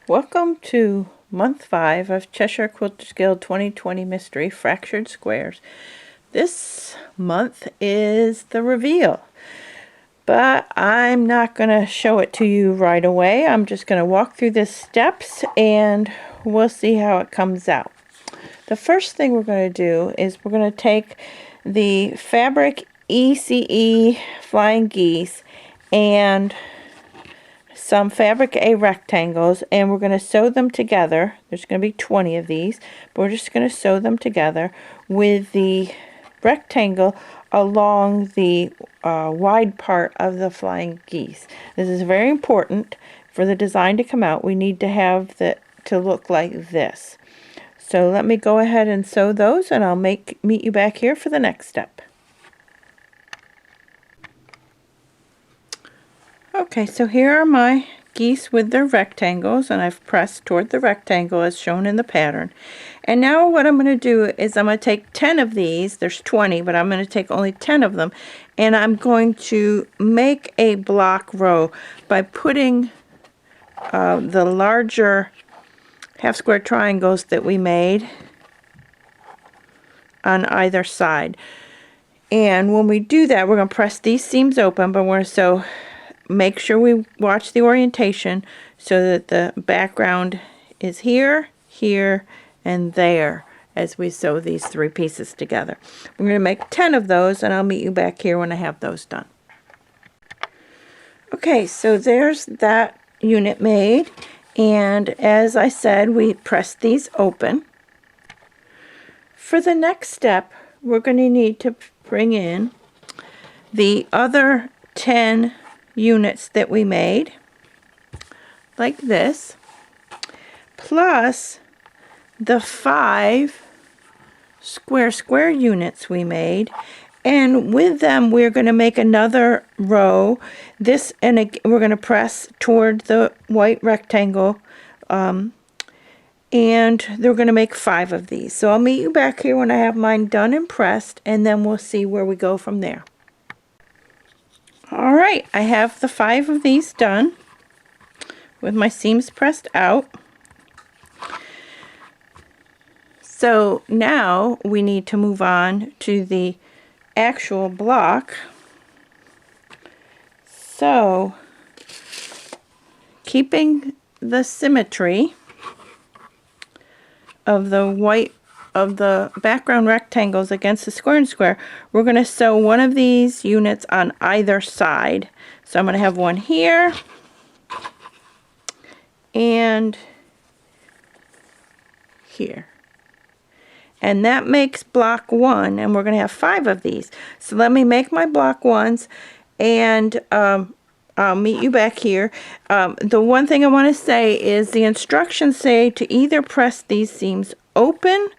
Welcome to month 5 of Cheshire Quilters Guild 2020 Mystery Fractured Squares. This month is the reveal, but I'm not going to show it to you right away. I'm just going to walk through the steps and we'll see how it comes out. The first thing we're going to do is we're going to take the fabric ECE Flying Geese and some fabric A rectangles, and we're going to sew them together. There's going to be 20 of these, but we're just going to sew them together with the rectangle along the wide part of the flying geese. This is very important for the design to come out. We need to have it to look like this. So let me go ahead and sew those, and I'll meet you back here for the next step. Okay, so here are my geese with their rectangles, and I've pressed toward the rectangle as shown in the pattern. And now what I'm going to do is I'm going to take 10 of these. There's 20, but I'm going to take only 10 of them, and I'm going to make a block row by putting the larger half square triangles that we made on either side. And when we do that, we're going to press these seams open, but we're going to sew. Make sure we watch the orientation so that the background is here, here, and there as we sew these 3 pieces together. We're going to make 10 of those, and I'll meet you back here when I have those done. Okay, so there's that unit made, and as I said, we pressed these open. For the next step, we're going to need to bring in the other 10 units that we made, like this, plus the 5 square units we made, and with them we're going to make another row. This, and we're going to press toward the white rectangle, and they're going to make 5 of these. So I'll meet you back here when I have mine done and pressed, and then we'll see where we go from there. Alright, I have the 5 of these done with my seams pressed out. So now we need to move on to the actual block. So, keeping the symmetry of the white of the background rectangles against the square and square, we're going to sew one of these units on either side. So I'm going to have one here and here. And that makes block 1, and we're going to have 5 of these. So let me make my block 1s, and I'll meet you back here. The one thing I want to say is the instructions say to either press these seams open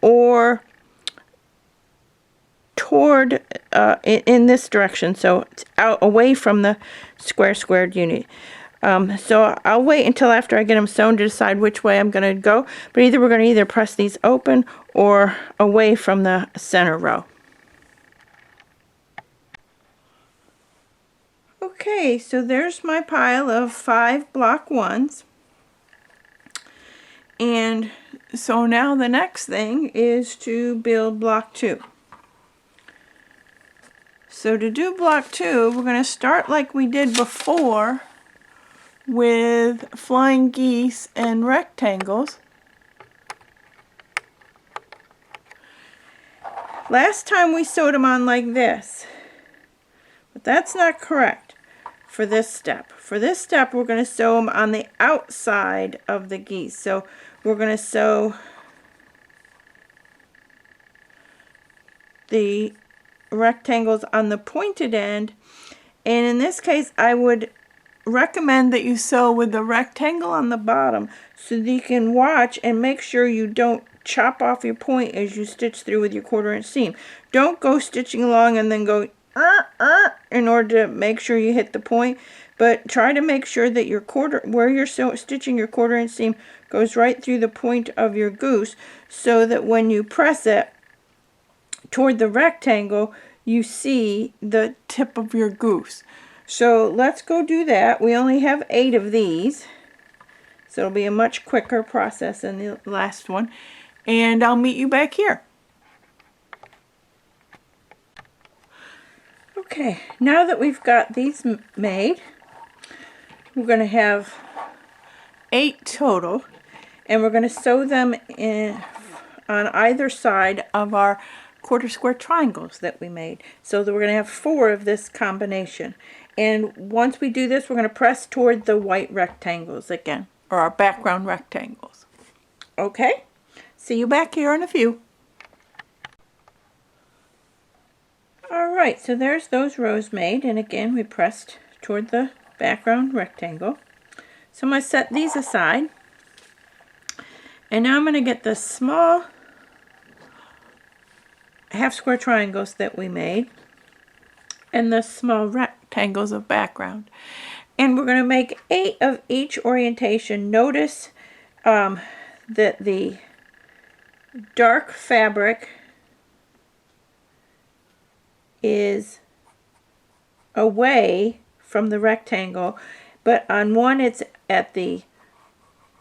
or toward in this direction, so it's out away from the squared unit. So I'll wait until after I get them sewn to decide which way I'm going to go, but we're going to either press these open or away from the center row. Okay, so there's my pile of 5 block 1s. And so now the next thing is to build block 2. So to do block 2, we're going to start like we did before with flying geese and rectangles. Last time we sewed them on like this, but that's not correct for this step. For this step, we're going to sew them on the outside of the geese. So we're going to sew the rectangles on the pointed end, and in this case I would recommend that you sew with the rectangle on the bottom so that you can watch and make sure you don't chop off your point as you stitch through with your 1/4 inch seam. Don't go stitching along and then go in order to make sure you hit the point, but try to make sure that your where you're stitching your 1/4 inch seam goes right through the point of your goose, so that when you press it toward the rectangle you see the tip of your goose. So let's go do that. We only have 8 of these, So it'll be a much quicker process than the last one. And I'll meet you back here. Okay, now that we've got these made, we're going to have 8 total, and we're going to sew them in on either side of our quarter square triangles that we made. So that we're going to have 4 of this combination. And once we do this, we're going to press toward the white rectangles again, or our background rectangles. Okay, see you back here in a few. Alright, so there's those rows made, and again we pressed toward the background rectangle. So I'm going to set these aside, and now I'm going to get the small half square triangles that we made and the small rectangles of background, and we're going to make 8 of each orientation. Notice that the dark fabric is away from the rectangle, but on one it's at the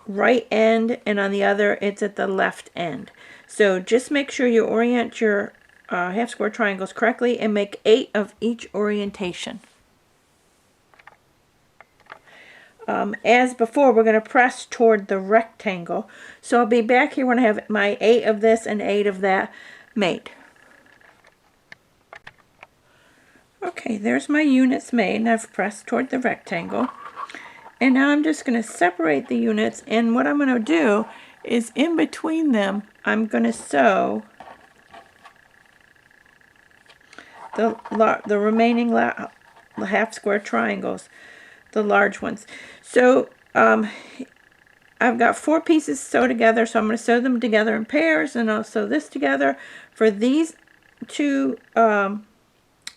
right end and on the other it's at the left end. So just make sure you orient your half square triangles correctly and make 8 of each orientation. As before, we're going to press toward the rectangle, so I'll be back here when I have my 8 of this and 8 of that made. Okay, there's my units made, and I've pressed toward the rectangle. And now I'm just going to separate the units, and what I'm going to do is in between them, I'm going to sew the remaining half square triangles, the large ones. So I've got 4 pieces sewed together, so I'm going to sew them together in pairs, and I'll sew this together. For these 2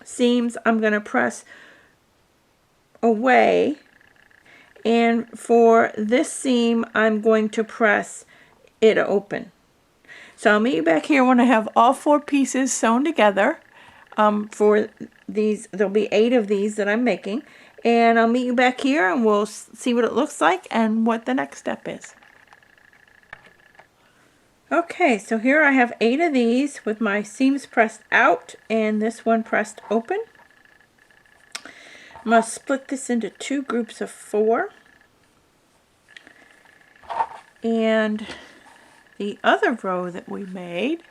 seams, I'm going to press away, and for this seam I'm going to press it open. So I'll meet you back here when I have all 4 pieces sewn together. For these, there'll be 8 of these that I'm making, and I'll meet you back here and we'll see what it looks like and what the next step is. Okay, so here I have 8 of these with my seams pressed out and this one pressed open. I'm going to split this into 2 groups of 4. And the other row that we made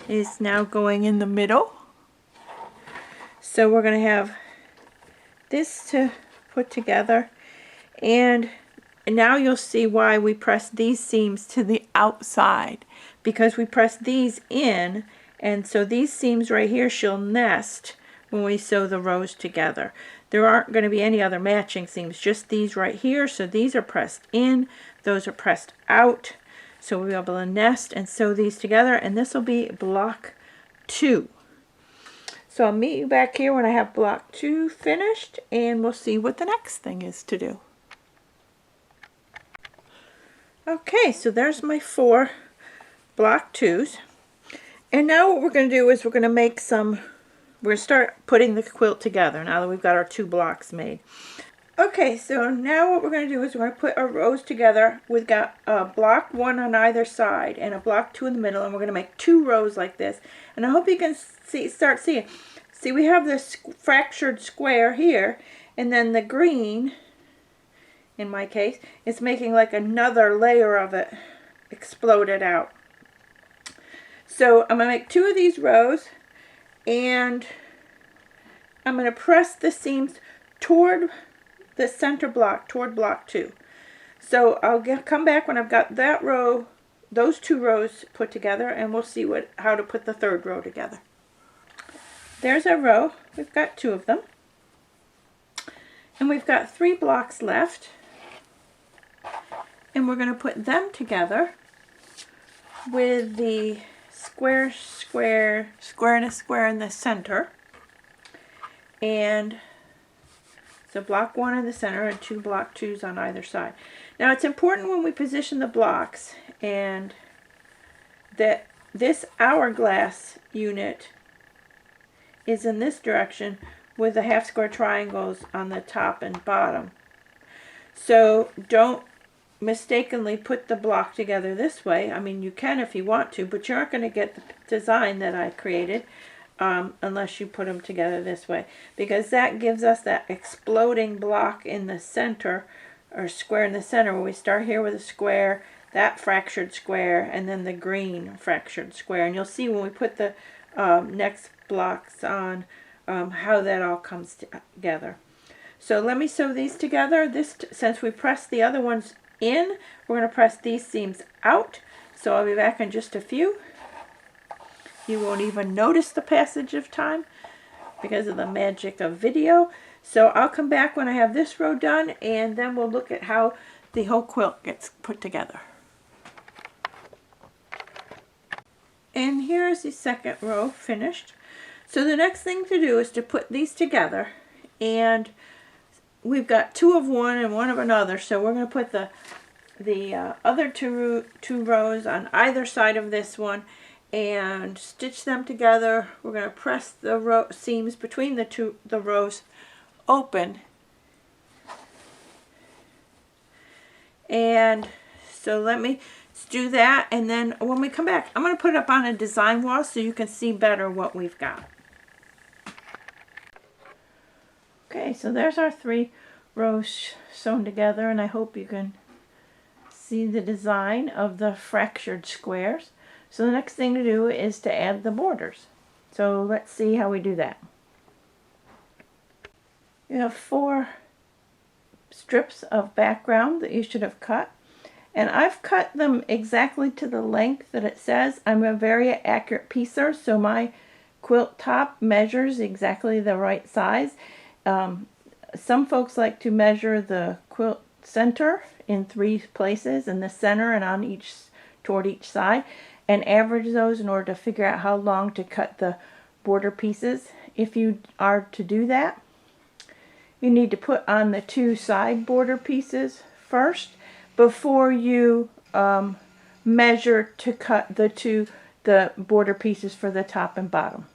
is now going in the middle. So we're going to have this to put together, and now you'll see why we press these seams to the outside, because we press these in, and so these seams right here shall nest when we sew the rows together. There aren't going to be any other matching seams, just these right here. So these are pressed in, those are pressed out, so we'll be able to nest and sew these together, and this will be block 2. So I'll meet you back here when I have block 2 finished, and we'll see what the next thing is to do. Okay, so there's my 4 block 2s. And now what we're going to do is we're going to start putting the quilt together now that we've got our 2 blocks made. Okay, so now what we're going to do is we're going to put our rows together. We've got a block 1 on either side and a block 2 in the middle, and we're going to make 2 rows like this. And I hope you can start seeing. See, we have this fractured square here, and then the green, in my case, is making like another layer of it exploded out. So I'm going to make 2 of these rows, and I'm going to press the seams toward the center block, toward block 2. So I'll come back when I've got that row, those 2 rows put together, and we'll see how to put the 3rd row together. There's our row. We've got 2 of them. And we've got 3 blocks left. And we're going to put them together with the square, square, square and a square in the center. And so block 1 in the center and 2 block 2s on either side. Now it's important when we position the blocks and that this hourglass unit is in this direction, with the half square triangles on the top and bottom. So don't mistakenly put the block together this way. I mean, you can if you want to, but you aren't going to get the design that I created unless you put them together this way, because that gives us that exploding block in the center, or square in the center, where we start here with a square, that fractured square, and then the green fractured square. And you'll see when we put the next blocks on how that all comes together. So let me sew these together. Since we pressed the other ones in, we're going to press these seams out. So I'll be back in just a few. You won't even notice the passage of time because of the magic of video. So I'll come back when I have this row done, and then we'll look at how the whole quilt gets put together. And here's the second row finished. So the next thing to do is to put these together, and we've got two of one and one of another, so we're going to put the other two rows on either side of this one and stitch them together. We're going to press the seams between the rows open, and so let me do that, and then when we come back I'm going to put it up on a design wall so you can see better what we've got. Okay, so there's our 3 rows sewn together, and I hope you can see the design of the fractured squares. So the next thing to do is to add the borders. So let's see how we do that. You have 4 strips of background that you should have cut, and I've cut them exactly to the length that it says. I'm a very accurate piecer, so my quilt top measures exactly the right size. Some folks like to measure the quilt center in 3 places, in the center and toward each side, and average those in order to figure out how long to cut the border pieces. If you are to do that, you need to put on the 2 side border pieces first before you measure to cut the border pieces for the top and bottom.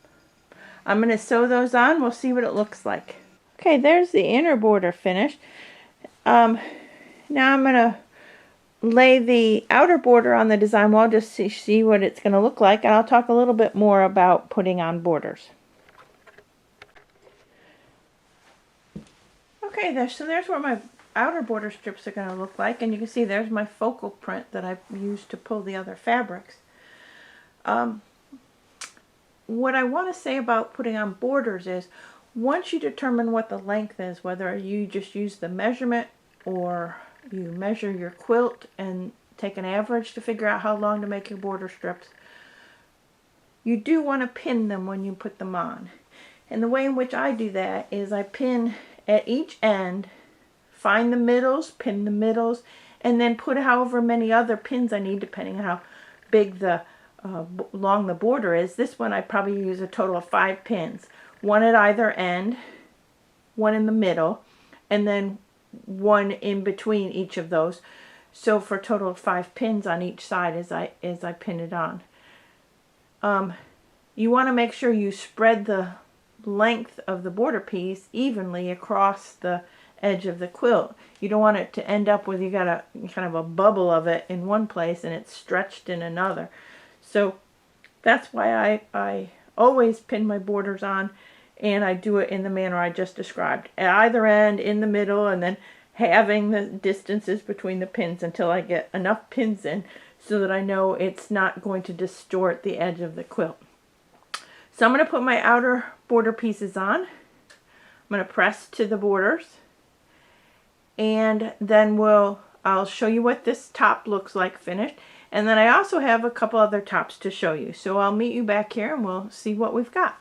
I'm going to sew those on. We'll see what it looks like. Okay, there's the inner border finished. Now I'm going to lay the outer border on the design wall just to see what it's going to look like, and I'll talk a little bit more about putting on borders. Okay, so there's where my outer border strips are going to look like, and you can see there's my focal print that I've used to pull the other fabrics. What I want to say about putting on borders is, once you determine what the length is, whether you just use the measurement or you measure your quilt and take an average to figure out how long to make your border strips, you do want to pin them when you put them on. And the way in which I do that is I pin at each end, find the middles, pin the middles, and then put however many other pins I need depending on how big long the border is. This one I probably use a total of 5 pins. 1 at either end, 1 in the middle, and then 1 in between each of those. So for a total of 5 pins on each side as I pin it on. You want to make sure you spread the length of the border piece evenly across the edge of the quilt. You don't want it to end up with you got a kind of a bubble of it in one place and it's stretched in another. So that's why I always pin my borders on, and I do it in the manner I just described. At either end, in the middle, and then having the distances between the pins until I get enough pins in so that I know it's not going to distort the edge of the quilt. So I'm going to put my outer border pieces on. I'm going to press to the borders, and then I'll show you what this top looks like finished. And then I also have a couple other tops to show you. So I'll meet you back here and we'll see what we've got.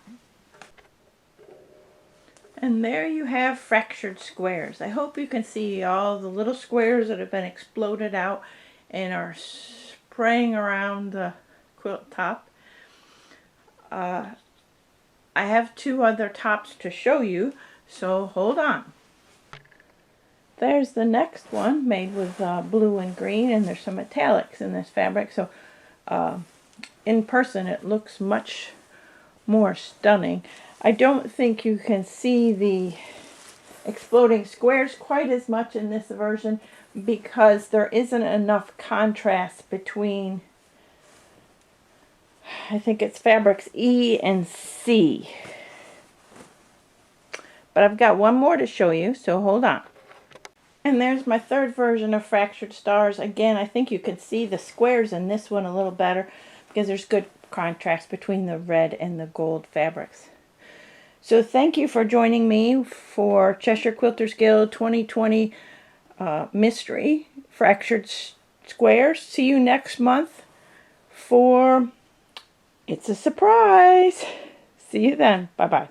And there you have fractured squares. I hope you can see all the little squares that have been exploded out and are spraying around the quilt top. I have 2 other tops to show you, so hold on. There's the next one made with blue and green, and there's some metallics in this fabric, so in person it looks much more stunning. I don't think you can see the exploding squares quite as much in this version because there isn't enough contrast between, I think it's fabrics E and C. But I've got one more to show you, so hold on. And there's my third version of Fractured Stars. Again, I think you can see the squares in this one a little better because there's good contrast between the red and the gold fabrics. So thank you for joining me for Cheshire Quilters Guild 2020 Mystery Fractured Squares. See you next month for It's a Surprise. See you then. Bye-bye.